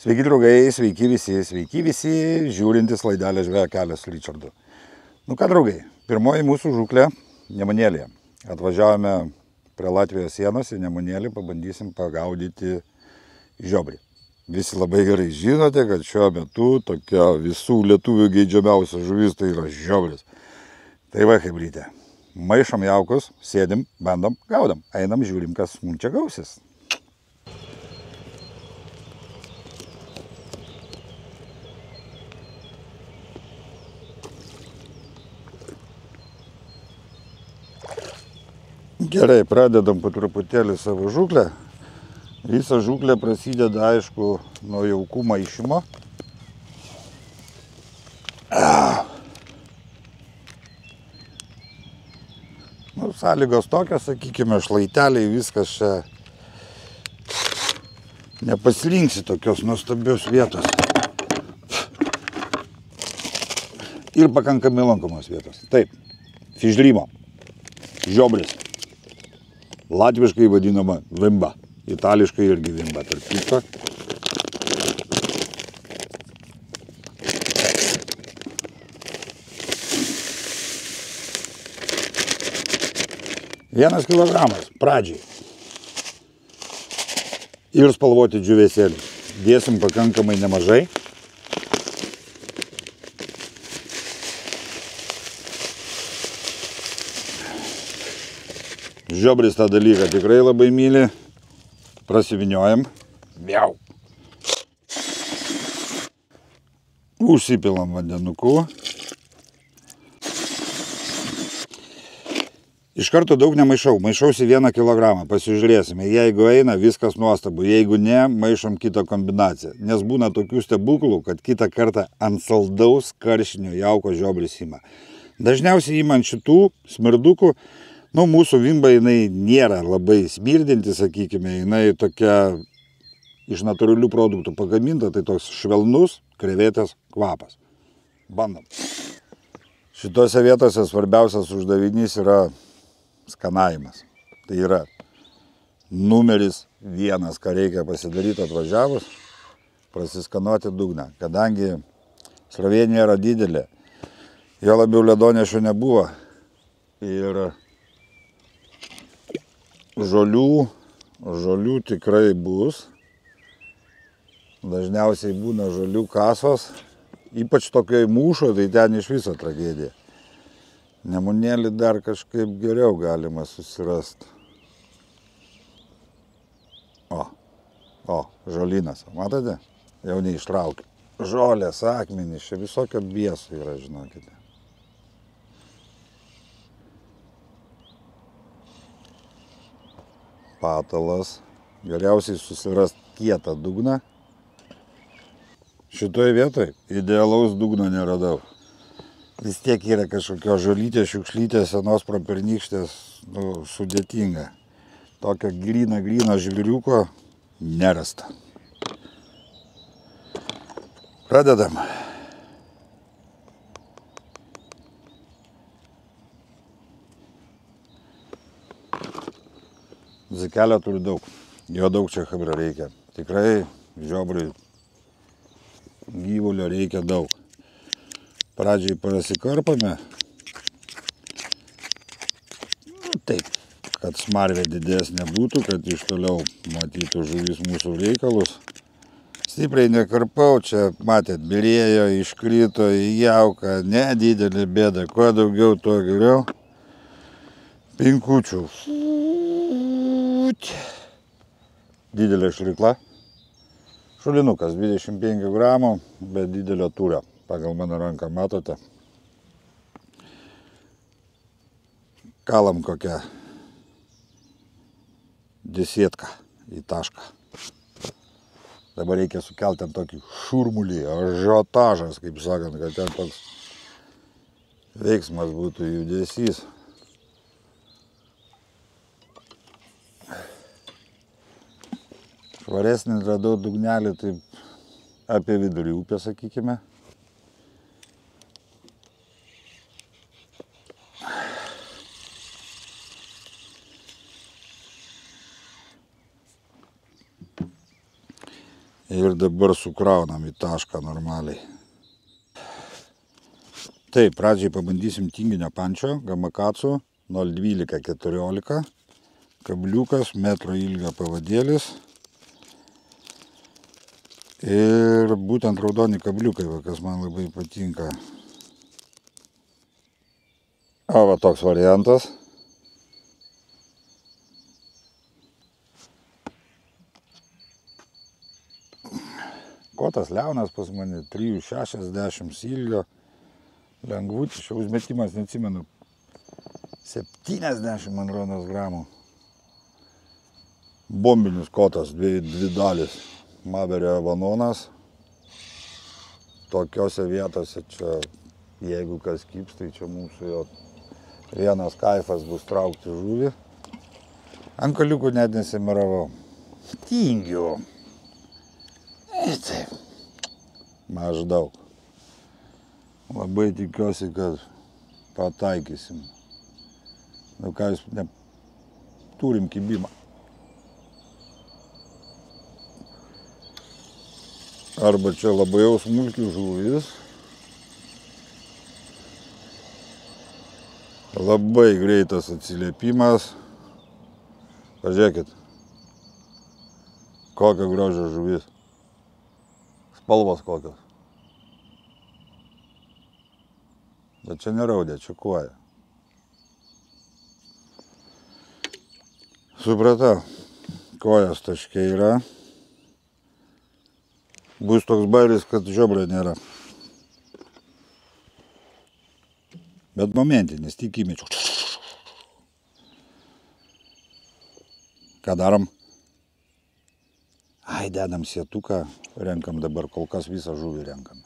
Sveiki draugai, sveiki visi, žiūrintys laidelę Žvejo kelias su Richardu. Nu ką draugai, pirmoji mūsų žūklė Nemunėlyje. Atvažiavome prie Latvijos sienos į Nemunėlį, pabandysim pagaudyti žiobrį. Visi labai gerai žinote, kad šiuo metu tokia visų lietuvių geidžiamiausia žuvis tai yra žiobris. Tai va, chebrytė, maišom jaukus, sėdim, bandom, gaudam, einam, žiūrim, kas mums čia gausis. Gerai, pradedam po truputėlį savo žūklę. Visa žūklė prasideda, aišku, nuo jaukų maišymo. Nu, sąlygos tokios, sakykime, šlaiteliai, viskas čia. Nepasirinksi tokios nuostabios vietos. Ir pakankamai lankomos vietos. Taip, fižlymo, žiobris. Latviškai vadinama vimba, itališkai irgi vimba, tarp kitko. Vienas kilogramas pradžiai. Ir spalvoti džiūvėsėlį. Dėsim pakankamai nemažai. Žiobris tą dalyką tikrai labai myli. Prasiviniojam. Miau. Užsipilam vandenuku. Iš karto daug nemaišau. Maišausi 1 kilogramą. Pasižiūrėsime. Jeigu eina, viskas nuostabu. Jeigu ne, maišom kitą kombinaciją. Nes būna tokių stebuklų, kad kitą kartą ant saldaus karšinio jauko žiobris ima. Dažniausiai imant šitų smirdukų, nu, mūsų vimba jinai nėra labai smirdinti, sakykime, jinai tokia iš natūralių produktų pagaminta, tai toks švelnus krevetės kvapas. Bandom. Šitose vietose svarbiausias uždavinys yra skanavimas. Tai yra numeris 1, ką reikia pasidaryti atvažiavus, prasiskanuoti dugną. Kadangi srovė nėra didelė, jo labiau ledonešio nebuvo ir žolių tikrai bus. Dažniausiai būna žolių kasos. Ypač tokioj mūšo, tai ten iš viso tragedija. Nemunėlį dar kažkaip geriau galima susirasti. O, žolynas. Matote? Jau neištraukiu. Žolės, akmenys, čia visokio bieso yra, žinokite. Patalas. Geriausiai susirast kietą dugną. Šitoje vietoje idealaus dugno neradau. Vis tiek yra kažkokios žolytės, šiukšlytės, senos propernykštės, nu, sudėtinga. Tokio gryno žviriuko nerasta. Pradedam. Zikelio turi daug. Jo daug čia chebra reikia. Tikrai žiobriui gyvulio reikia daug. Pradžiai prasikarpame. Taip, kad smarvė didesnė būtų, kad iš toliau matytų žuvis mūsų reikalus. Stipriai nekarpau, čia matėt, birėjo, iškrito į jauką, nedidelė bėda. Kuo daugiau, tuo geriau. Pinkučių. Didelė šrikla. Šulinukas 25 gramų, bet didelio tūrio. Pagal mano ranką matote. Kalam kokią desietką į tašką. Dabar reikia sukelti ant tokį šurmulį, ažiotažas, kaip sakant, kad ten toks veiksmas būtų, judesys. Švaresnį radau dugnelį, taip apie vidurį upę, sakykime. Ir dabar sukraunam į tašką normaliai. Taip, pradžiai pabandysim tinginio pančio, gamakatsu 0,12-14, kabliukas, metro ilgio pavadėlis ir būtent raudoni kabliukai, kas man labai patinka. O va toks variantas. Kotas liaunas pas mane 3,60 ilgio. Lengvutis, čia užmetimas, neatsimenu, 70 man rodos gramų. Bombinis kotas, dvi dalis. Maverio vanonas. Tokiose vietose čia, jeigu kas kyps, tai čia mūsų jo vienas kaifas bus traukti žuvį. Ant kaliukų net nesimiravau. Tingiu. Taip. Maždaug. Labai tikiuosi, kad pataikysim. Nu ką jūs, turim kibimą. Arba čia labai jau smulkių žuvis. Labai greitas atsiliepimas. Pažiūrėkit, kokia grožio žuvis. Spalvos kokios. Bet čia neraudė, čia kuoja. Supratau, kojas taškai yra. Bus toks bairis, kad žiobrio nėra. Bet momentinis, tik įmečiu. Ką darom? Ai, dedam sietuką, renkam dabar, kol kas visą žuvį renkame.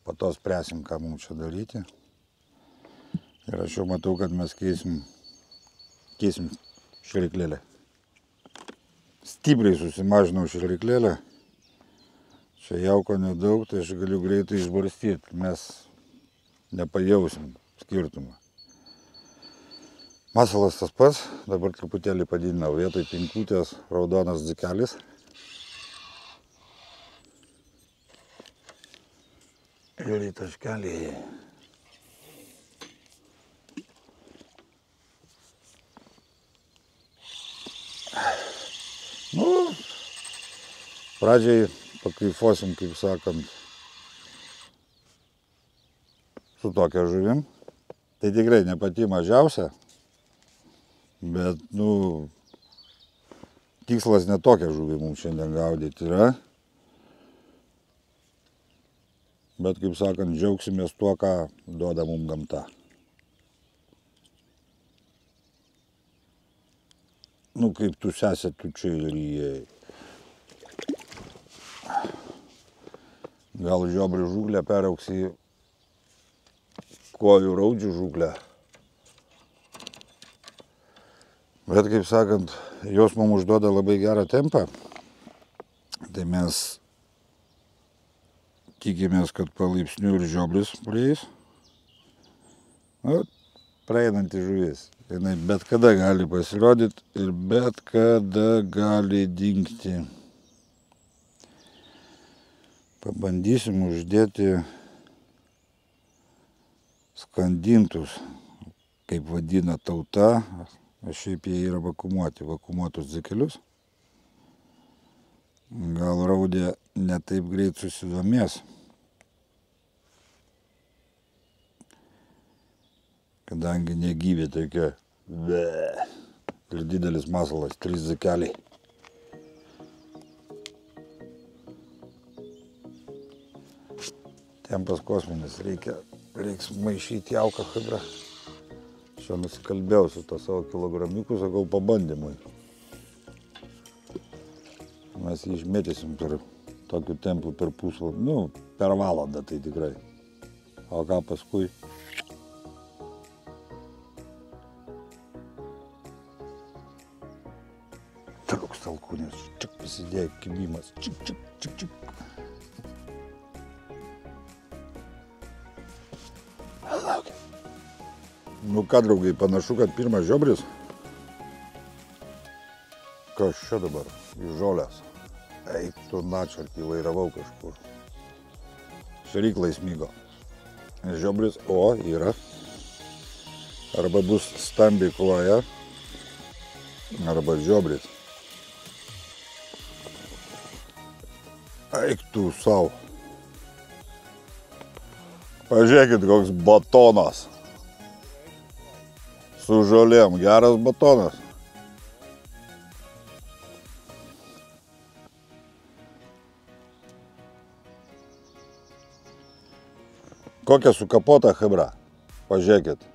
Po to spręsim, ką mums čia daryti. Ir aš jau matau, kad mes keisim šėriklėlę. Stipriai susimažinau šėriklėlę. Čia jauko nedaug, tai aš galiu greitai išbarstyti. Mes nepajausim skirtumą. Masalas tas pats, dabar truputėlį padidinau. Vietoj pinkutės raudonas dzikelis. Ir į taškelį. Nu, pradžiai pakaifuosim, kaip sakant, su tokia žuvim. Tai tikrai ne pati mažiausia, bet, nu, tikslas ne tokia žuvį mums šiandien gaudyti yra. Bet, kaip sakant, džiaugsimės tuo, ką duoda mums gamta. Nu, kaip tu sesė, tu čia ir įėjai. Gal žiobrių žūklę perauks į kojų raudžių žūklę. Bet, kaip sakant, jos mums užduoda labai gerą tempą. Tai mes tikimės, kad palaipsniui ir žiobris prieis. Nu, praeinanti žuvis. Jinai bet kada gali pasirodyti ir bet kada gali dingti. Pabandysim uždėti skandintus, kaip vadina tauta. Šiaip jie yra vakumuotus dzikelius. Gal raudė ne taip greit susidomės. Kadangi negyvė tokia ir didelis masalas, 3 dzikeliai. Tempas kosminis, reiks maišyti jauką chebra. Čia nusikalbėjau su tą savo kilogramiuku, sakau, pabandymui. Mes jį išmėtysim per tokiu tempu per pusvalandį, nu, per valandą tai tikrai. O ką paskui? Trūks alkūnės, čik pasidėjo kibimas, čik. Laukia. Nu ką, draugai, panašu, kad pirmas žiobris. Kas čia dabar? Iš žolės. Eik tu načarkį, vairavau kažkur. Šeriklai smigo. Žiobris, o, yra. Arba bus stambi koja, arba žiobris. Eik tu savo. Pažiūrėkit, koks batonas. Su žolėm, geras batonas. Kokia sukapota chebra. Pažiūrėkit.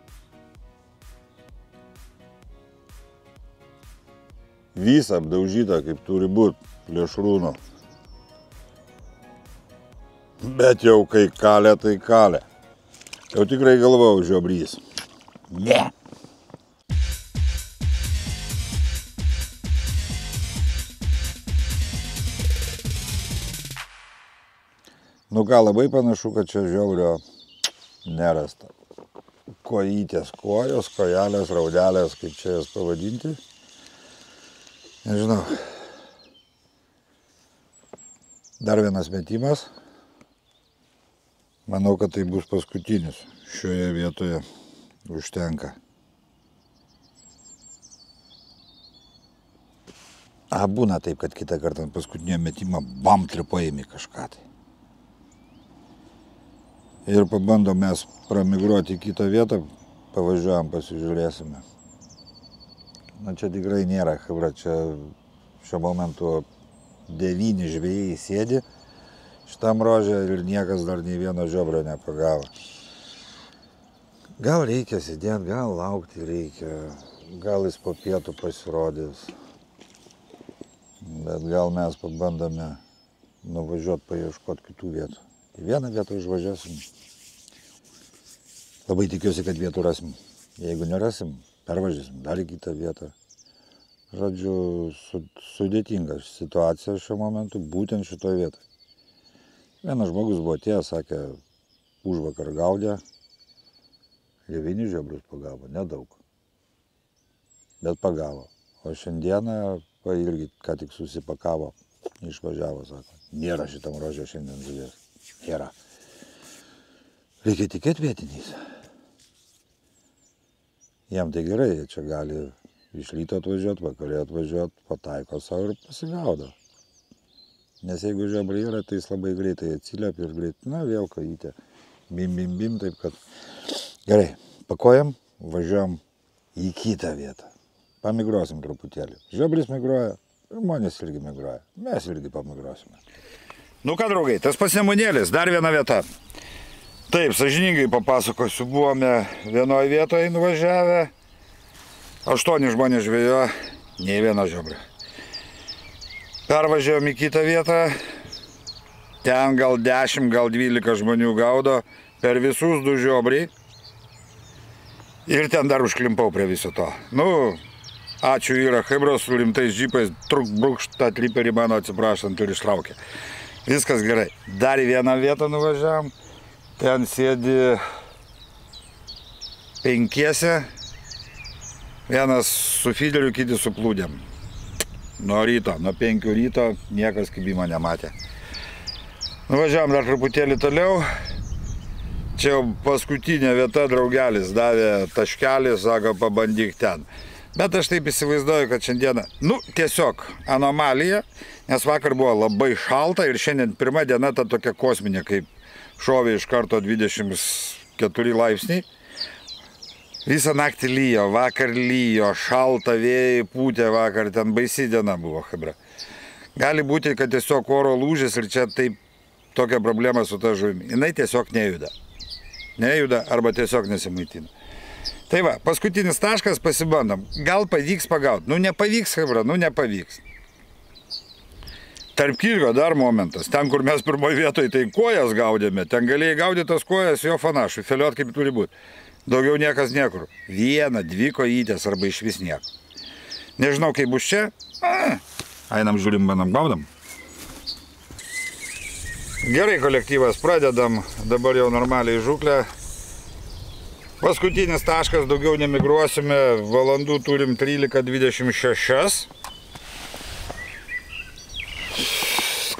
Visa apdaužyta, kaip turi būti plėšrūno. Bet jau kai kalė, tai kalė. Jau tikrai galvau žiobrys. Ne. Nu ką, labai panašu, kad čia žiobrio nerasta. Kojytės, kojos, kojelės, raudelės, kaip čia jas pavadinti. Nežinau. Dar vienas metimas. Manau, kad tai bus paskutinis. Šioje vietoje užtenka. Būna taip, kad kitą kartą ant paskutinio metimo bam tripaimi kažką tai. Ir pabandom mes pramigruoti į kitą vietą, pavažiuojam, pasižiūrėsime. Na čia tikrai nėra chebra, čia šiuo momentu 9 žvejai sėdi šitam rože ir niekas dar nei vieno žiobrio nepagavo. Gal reikia sėdėti, gal laukti reikia, gal jis po pietų pasirodys. Bet gal mes pabandome nuvažiuoti, paieškoti kitų vietų. Į vieną vietą užvažiuosim. Labai tikiuosi, kad vietų rasim. Jeigu nerasim, pervažiuosim dar į kitą vietą. Žodžiu, sudėtinga situacija šiuo momentu, būtent šitoje vietoje. Vienas žmogus buvo atėjęs, sakė, užvakar gaudė, 9 žiobrius pagavo, nedaug. Bet pagavo. O šiandieną, irgi ką tik susipakavo, išvažiavo, sako, nėra šitam rože šiandien žuvies. Nėra. Reikia tikėti vietiniais. Jam tai gerai, jie čia gali iš ryto atvažiuoti, vakarė atvažiuoti, pataiko savo ir pasigaudo. Nes jeigu žiobrai yra, tai jis labai greitai atsiliepia ir greit, na vėl kojytė, bim, bim, bim, taip kad. Gerai, pakojam, važiuojam į kitą vietą. Pamigruosim truputėlį. Žiobris migruoja, žmonės irgi migruoja, mes irgi pamigruosime. Nu ką, draugai, tas pats Nemunėlis, dar viena vieta. Taip, sąžiningai papasakosiu, buvome vienoje vietoje nuvažiavę, 8 žmonės žvejojo, nei vieno žiobrio. Pervažiavom į kitą vietą, ten gal 10, gal 12 žmonių gaudo, per visus 2 žiobriai. Ir ten dar užklimpau prie viso to. Nu, ačiū yra chebros su rimtais džipais, brukšt tą triperį mano atsiprašant ir ištraukė. Viskas gerai. Dar į vieną vietą nuvažiavam. Ten sėdi 5, vienas su fideriu, kiti su plūdėm. Nuo ryto, nuo 5 ryto niekas kibimo nematė. Nuvažiavam dar truputėlį toliau. Čia jau paskutinė vieta, draugelis davė taškelį, sako, pabandyk ten. Bet aš taip įsivaizduoju, kad šiandieną, tiesiog anomalija, nes vakar buvo labai šalta ir šiandien pirma diena ta tokia kosminė, kaip šovė iš karto 24 laipsniai. Visą naktį lyjo, vakar lyjo, šalta vėjai pūtė vakar, ten baisi diena buvo chebra. Gali būti, kad tiesiog oro lūžis ir čia taip tokia problema su ta žuvimi. Jinai tiesiog nejuda. Nejuda arba tiesiog nesimaitina. Tai va, paskutinis taškas, pasibandom. Gal pavyks pagauti. Nepavyks, chebra, nepavyks. Tarp kitko dar momentas. Ten, kur mes pirmoje vietoje, tai kojas gaudėme. Ten galėjai gaudyti tas kojas, jo fanašų, feliuot kaip turi būti. Daugiau niekas niekur. 1, 2 kojytės arba iš vis nieko. Nežinau, kaip bus čia. Einam, žiūrim, bandam, gaudam. Gerai, kolektyvas, pradedam dabar jau normaliai žuklę. Paskutinis taškas, daugiau nemigruosime, valandų turim 13:26.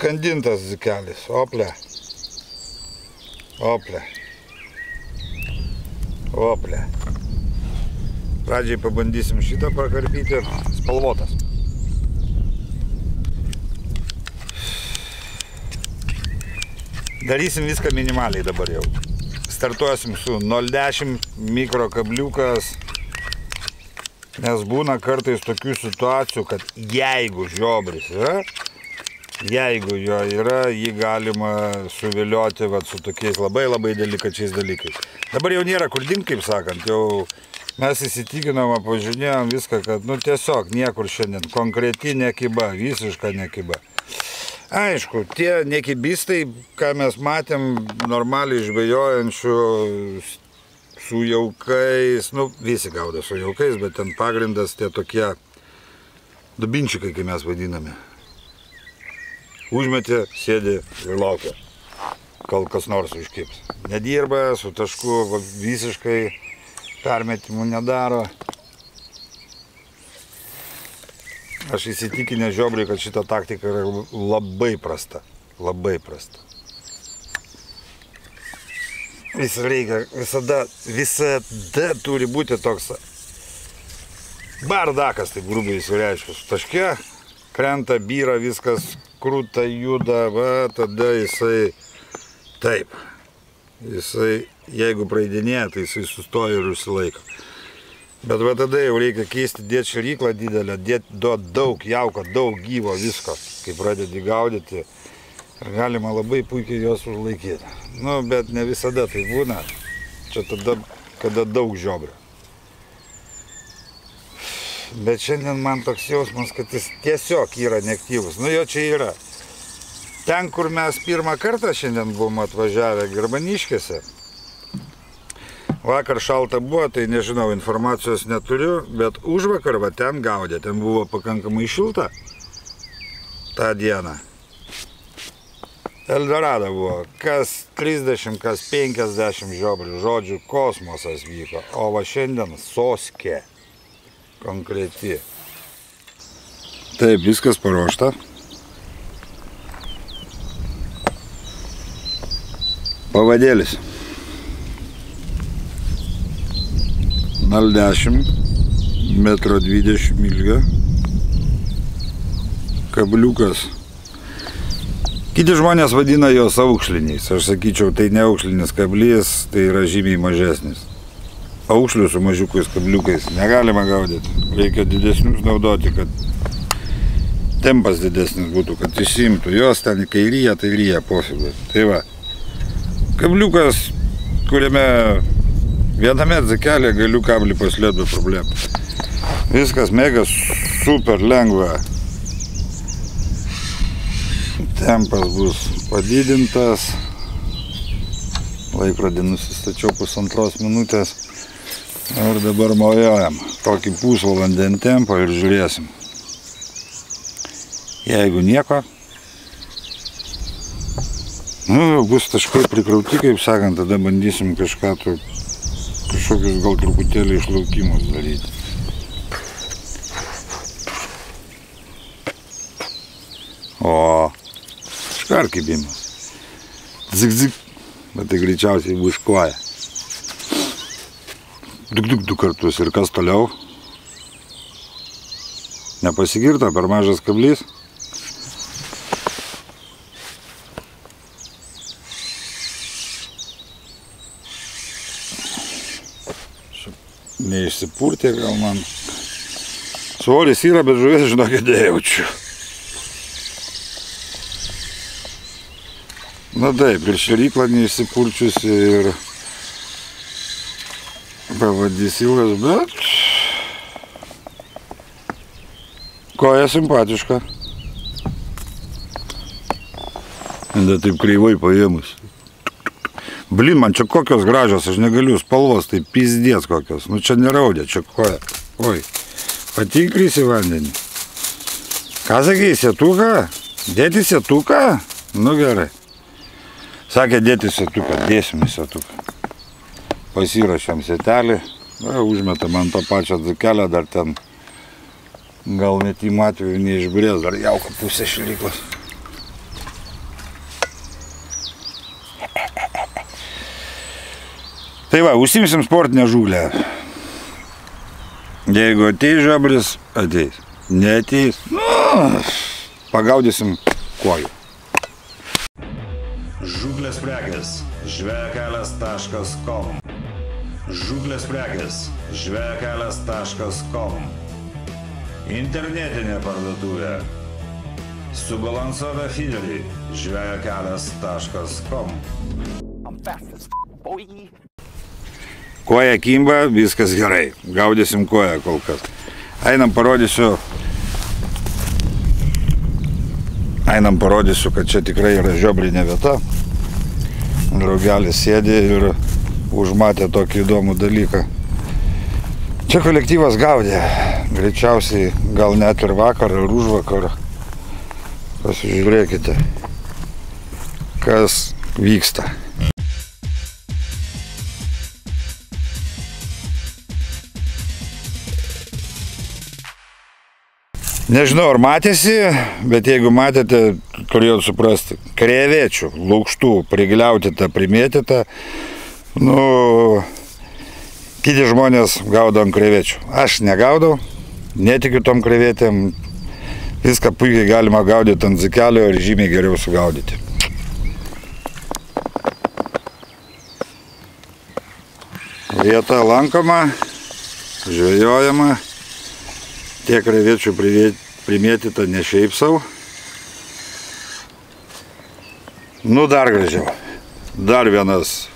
Suskandintas dzikelis. Ople. Ople. Ople. Pradžiai pabandysim šitą prakarpyti. Spalvotas. Darysim viską minimaliai dabar jau. Startuosim su 0,10 mikrokabliukas, nes būna kartais tokių situacijų, kad jeigu žiobris yra, jeigu jo yra, jį galima suvilioti vat, su tokiais labai delikačiais dalykais. Dabar jau nėra kur dingt, kaip sakant, jau mes įsitikinom, pažiūrėjom viską, kad nu tiesiog niekur šiandien konkreti nekiba, visiška nekiba. Aišku, tie nekibistai, ką mes matėm normaliai žvejojančių su jaukais, nu visi gaudo su jaukais, bet ten pagrindas tie tokie dubinčikai, kai mes vadiname. Užmetė, sėdi ir laukia, kol kas nors užkips. Nedirba, su tašku visiškai permetimų nedaro. Aš įsitikinę žiobriai, kad šita taktika yra labai prasta. Labai prasta. Visada turi būti toks bardakas, taip grubiai įsireiškus. Taške krenta, byra, viskas krūta, juda, va, tada jisai taip. Jisai, jeigu praeidinėja, tai jisai sustoja ir užsilaiko. Bet va tada jau reikia keisti, dėti šėryklą didelę, duoti daug jauko, daug gyvo visko, kai pradedi gaudyti. Ir galima labai puikiai juos užlaikyti. Nu, bet ne visada tai būna. Čia tada, kada daug žiobrio. Bet šiandien man toks jausmas, kad jis tiesiog yra neaktyvus. Nu, jo čia yra. Ten, kur mes pirmą kartą šiandien buvom atvažiavę Garbaniškėse, vakar šalta buvo, tai nežinau, informacijos neturiu, bet užvakar va ten gaudė, ten buvo pakankamai šilta tą dieną. Eldorado buvo, kas 30, kas 50 žiobrių, žodžiu, kosmosas vyko, o va šiandien soskė konkreti. Taip, viskas paruošta. Pavadėlis. 0,10 1,20 m ilgio. Kabliukas. Kiti žmonės vadina jos aukšliniais. Aš sakyčiau, tai ne aukšlinis kablys, tai yra žymiai mažesnis. Aukšlių su mažiukais kabliukais negalima gaudyti. Reikia didesnius naudoti, kad tempas didesnis būtų, kad išsiimtų. Jos ten kai ryja, tai ryja pofigai. Tai va. Kabliukas, kuriame viename dzikelyje galiu kablį paslėti be problemų. Viskas mega super lengva. Tempas bus padidintas. Laikrodį nusistačiau 1,5 minutės. Ir dabar mojojam. Tokį pusvalandį ant tempo ir žiūrėsim. Jeigu nieko, nu, bus taškai prikrauti, kaip sakant, tada bandysim kažkokius gal truputėlį išlaukimus daryti. O, škarkibimas. Zik, bet tai greičiausiai bus koja. Du kartus ir kas toliau? Nepasigirta, per mažas kablys. Neišsipurtė gal man. Svoris yra, bet žuvies žinokit nejaučiu. Na taip, ir šėryklą neišsipurčiusi ir pavadys ilgas, bet koja simpatiška. Da taip kreivai paėmus. Blin, man čia kokios gražios, aš negaliu, spalvos, tai pizdės kokios. Nu čia neraudė, čia koja. Oi, patikrys į vandenį. Ką sakai, sėtuką? Dėti sėtuką? Nu gerai. Sakė, dėti sėtuką, dėsim į sėtuką. Pasirašėm sėtelį, užmetam ant to pačią dzikelę, dar ten gal net į atveju neišbrės, dar jauka pusė šėryklos. Tai va, užsimsim sportinę žūklę. Jeigu ateis žiobris, ateis. Neateis, pagaudysim kojų. Žūklės prekės žvejokelias.com. Žūklės prekės žvejokelias.com. Internetinė parduotuvė. Subalansuota fideriai žvejokelias.com. Koja kimba, viskas gerai. Gaudysim koją kol kas. Einam parodysiu, kad čia tikrai yra žiobrinė vieta. Draugelis sėdi ir užmatė tokį įdomų dalyką. Čia kolektyvas gaudė. Greičiausiai gal net ir vakar ar užvakar. Pasižiūrėkite, kas vyksta. Nežinau, ar matėsi, bet jeigu matėte, turėjot suprasti. Krevečių, lukštų, prigliautyta, primėtyta. Kiti žmonės gaudo ant krevečių. Aš negaudau, netikiu tom krevetėm. Viską puikiai galima gaudyti ant zikelio ir žymiai geriau sugaudyti. Vieta lankoma, žvejojama. Tiek krevečių primėtyta ne šiaip savo. Dar gražiau. Dar vienas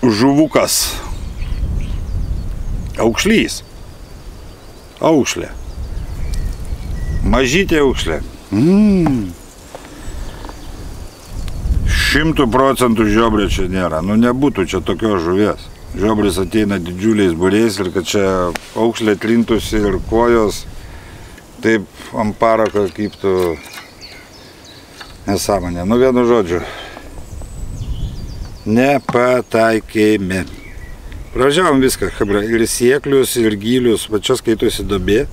žuvukas. Aukšlys. Aukšlė. Mažytė aukšlė. 100% žiobrio čia nėra. Nebūtų čia tokios žuvies. Žiobris ateina didžiuliais būriais ir kad čia aukšlė trintųsi ir kojos taip ant parako kyptų nesąmonė. Vienu žodžiu. Nepataikėme. Pražiavom viską, ir sieklius, ir gylius. Va čia skaitosi duobė.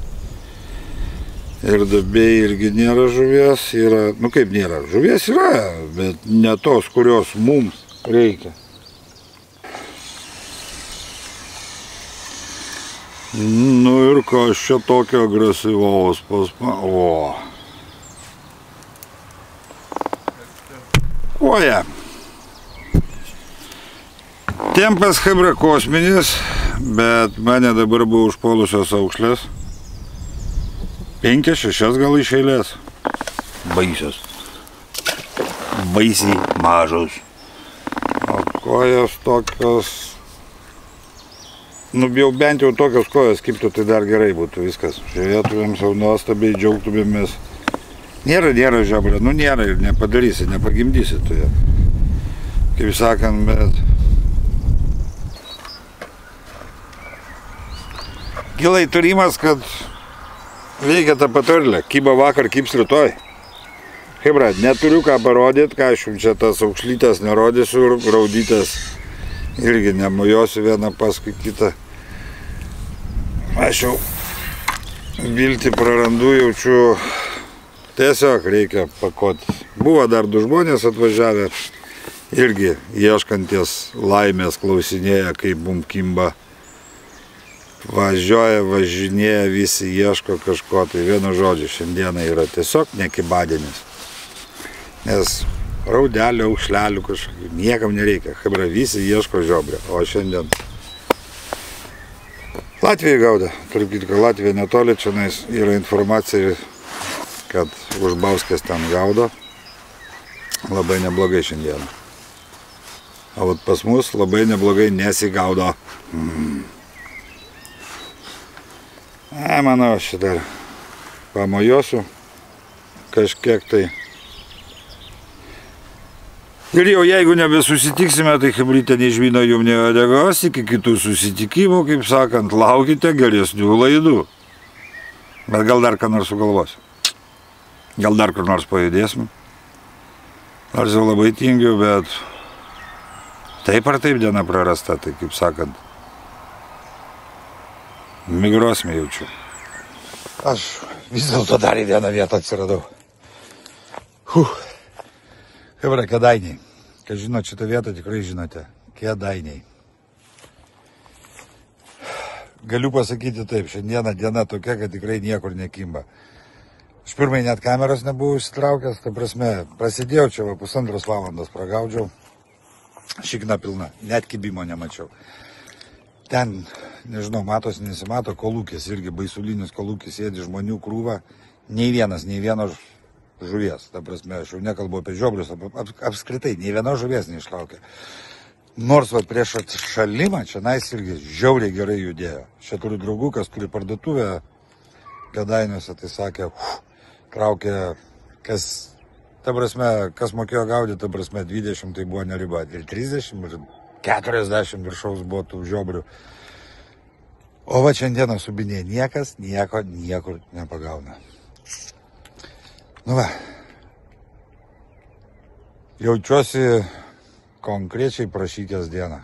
Ir duobė irgi nėra žuvies. Kaip nėra? Žuvies yra, bet ne tos, kurios mums reikia. Ir kas čia tokio agresyvaus pasma... Koja. Tempas hebra kosminis, bet mane dabar buvo užpuolusios aukšlės. 5-6 gal iš eilės. Baisios. Baisiai mažos. O kojas tokios... Jau bent jau tokios kojas kiptų, tai dar gerai būtų viskas. Žiūrėtumėm savo nuostabiai, džiaugtumėmės. Nėra žiobrio, nėra ir nepadarysi, nepagimdysi tu ją. Kaip sakant, bet... Gilai turimas, kad reikia tą patarlę. Kyba vakar, kyps rytoj. Hebra, neturiu ką parodyti, ką aš jums čia tas aukšlytės nerodysiu ir raudytės. Irgi nemojosiu vieną paskui kitą. Aš jau viltį prarandu, jaučiu. Tiesiog reikia pakoti. Buvo dar 2 žmonės atvažiavę. Irgi ieškanties laimės klausinėja, kaip mum kimba. Važiuoja, važinėja, visi ieško kažko. Tai vienu žodžiu, šiandieną yra tiesiog nekibadienis. Nes raudelio, aukšlelių kažkokių, niekam nereikia. Hebra, visi ieško žiobrio, o šiandien Latvijai gauda. Turiu kitką, Latvija netoli, čia yra informacija, kad Užbauskės ten gaudo. Labai neblogai šiandieną. O pas mus labai neblogai nesigaudo. Manau, aš dar pamojosiu kažkiek tai. Ir jau jeigu nebesusitiksime, tai hebrytė neišvyno jum nei uodegos, iki kitų susitikimų, kaip sakant, laukite geresnių laidų. Bet gal dar ką nors sugalvosiu. Gal dar kur nors pajudėsim. Nors jau labai tingiu, bet taip ar taip diena prarasta, tai kaip sakant, migruosime jaučiu. Aš vis dėlto dar į vieną vietą atsiradau. Hebra, Kėdainiai. Kai žinot šitą vietą, tikrai žinote. Kėdainiai. Galiu pasakyti taip, šiandieną diena tokia, kad tikrai niekur nekimba. Aš pirmai net kameros nebuvau išsitraukęs, tai prasme, prasidėjau čia, 1,5 valandos pragaudžiau, šikna pilna, net kibimo nemačiau. Ten, nežinau, matos, nesimato, kolūkis, irgi baisulinis kolūkis, sėdi žmonių krūva, nei vieno žuvies, ta prasme, aš jau nekalbu apie žiobrius, apskritai, nei vienos žuvies neišlaukė. Nors va prieš atšalimą čia nais irgi žiauriai gerai judėjo. Čia turiu draugų, kas turi parduotuvę Kėdainiuose, tai sakė, traukė, kas mokėjo gaudyti, ta prasme, 20 tai buvo neriba, ir 30, ir 40 viršaus buvo tų žiobrių. O va šiandieną subinė niekas niekur nepagauna. Nu va, jaučiuosi konkrečiai prašykęs dieną.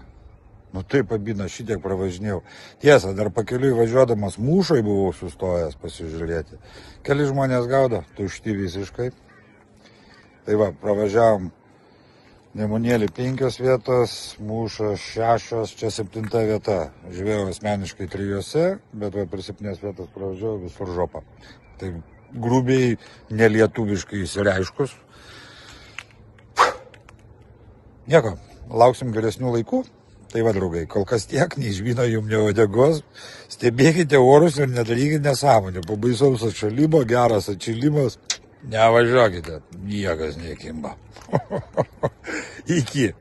Nu taip pabino, šitiek pravažinėjau. Tiesa, dar pakeliui važiuodamas mūšoj buvau sustojęs pasižiūrėti. Keli žmonės gaudo, tušti visiškai. Tai va, pravažiavom Nemunėlį 5 vietos, mūšo 6, čia 7 vieta. Žvėjau asmeniškai 3, bet va, per 7 vietas pravažiavau visur žopą. Tai grubiai nelietuviškai įsireiškus. Nieko, lauksim geresnių laikų. Tai va, draugai, kol kas tiek, neišvyno jums ne uodegos. Stebėkite orus ir nedarykite nesąmonę. Po baisaus atšalimo, geras atšilimas, nevažiuokite, niekas nekimba. Iki.